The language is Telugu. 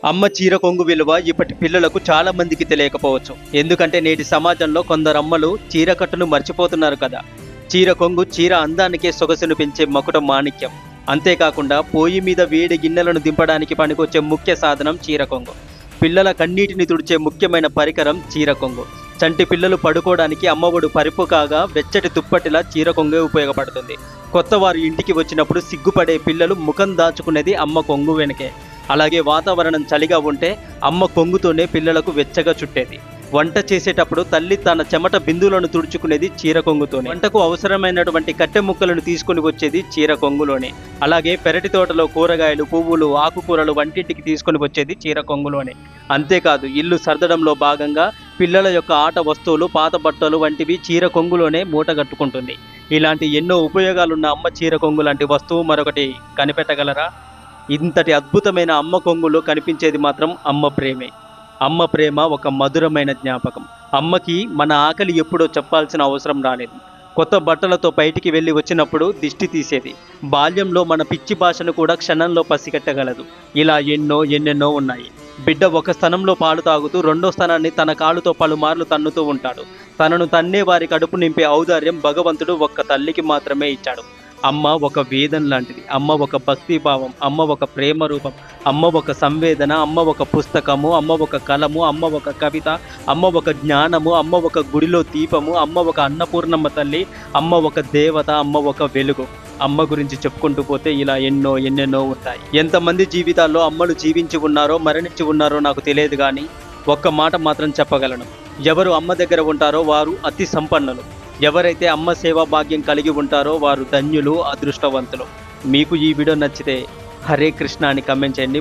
అమ్మ చీర కొంగు విలువ ఇప్పటి పిల్లలకు చాలా మందికి తెలియకపోవచ్చు. ఎందుకంటే నేటి సమాజంలో కొందరు అమ్మలు చీర కట్టును మర్చిపోతున్నారు కదా. చీర కొంగు చీర అందానికే సొగసును పెంచే మకుట మాణిక్యం. అంతేకాకుండా పొయ్యి మీద వేడి గిన్నెలను దింపడానికి పనికొచ్చే ముఖ్య సాధనం చీర కొంగు. పిల్లల కన్నీటిని తుడిచే ముఖ్యమైన పరికరం చీర కొంగు. చంటి పిల్లలు పడుకోవడానికి అమ్మఒడు పరిపు కాగా వెచ్చటి దుప్పటిలా చీర కొంగే ఉపయోగపడుతుంది. కొత్త వారు ఇంటికి వచ్చినప్పుడు సిగ్గుపడే పిల్లలు ముఖం దాచుకునేది అమ్మ కొంగు వెనకే. అలాగే వాతావరణం చలిగా ఉంటే అమ్మ కొంగుతోనే పిల్లలకు వెచ్చగా చుట్టేది. వంట చేసేటప్పుడు తల్లి తన చెమట బిందువులను తుడుచుకునేది చీర కొంగుతోనే. వంటకు అవసరమైనటువంటి కట్టె ముక్కలను తీసుకుని వచ్చేది చీర కొంగులోనే. అలాగే పెరటి తోటలో కూరగాయలు, పువ్వులు, ఆకుకూరలు వంటింటికి తీసుకొని వచ్చేది చీర కొంగులోనే. అంతేకాదు ఇల్లు సర్దడంలో భాగంగా పిల్లల యొక్క ఆట వస్తువులు, పాత బట్టలు వంటివి చీర కొంగులోనే మూట కట్టుకుంటుంది. ఇలాంటి ఎన్నో ఉపయోగాలున్న అమ్మ చీర కొంగు లాంటి వస్తువు మరొకటి కనిపెట్టగలరా? ఇంతటి అద్భుతమైన అమ్మ కొంగులో కనిపించేది మాత్రం అమ్మ ప్రేమే. అమ్మ ప్రేమ ఒక మధురమైన జ్ఞాపకం. అమ్మకి మన ఆకలి ఎప్పుడో చెప్పాల్సిన అవసరం రాలేదు. కొత్త బట్టలతో బయటికి వెళ్ళి వచ్చినప్పుడు దిష్టి తీసేది. బాల్యంలో మన పిచ్చి భాషను కూడా క్షణంలో పసిగట్టగలదు. ఇలా ఎన్నెన్నో ఉన్నాయి. బిడ్డ ఒక స్థానంలో పాలు తాగుతూ రెండో స్థానాన్ని తన కాలుతో పలుమార్లు తన్నుతూ ఉంటాడు. తనను తన్నే వారి కడుపు నింపే ఔదార్యం భగవంతుడు ఒక్క తల్లికి మాత్రమే ఇచ్చాడు. అమ్మ ఒక వేదం లాంటిది. అమ్మ ఒక భక్తిభావం. అమ్మ ఒక ప్రేమ రూపం. అమ్మ ఒక సంవేదన. అమ్మ ఒక పుస్తకము. అమ్మ ఒక కలము. అమ్మ ఒక కవిత. అమ్మ ఒక జ్ఞానము. అమ్మ ఒక గుడిలో దీపము. అమ్మ ఒక అన్నపూర్ణమ్మ తల్లి. అమ్మ ఒక దేవత. అమ్మ ఒక వెలుగు. అమ్మ గురించి చెప్పుకుంటూ పోతే ఇలా ఎన్నెన్నో ఉంటాయి. ఎంతమంది జీవితాల్లో అమ్మలు జీవించి ఉన్నారో మరణించి ఉన్నారో నాకు తెలియదు, కానీ ఒక్క మాట మాత్రం చెప్పగలను. ఎవరు అమ్మ దగ్గర ఉంటారో వారు అతి సంపన్నులు. ఎవరైతే అమ్మ సేవా భాగ్యం కలిగి ఉంటారో వారు ధన్యులు, అదృష్టవంతులు. మీకు ఈ వీడియో నచ్చితే హరే కృష్ణ అని కమెంట్ చేయండి.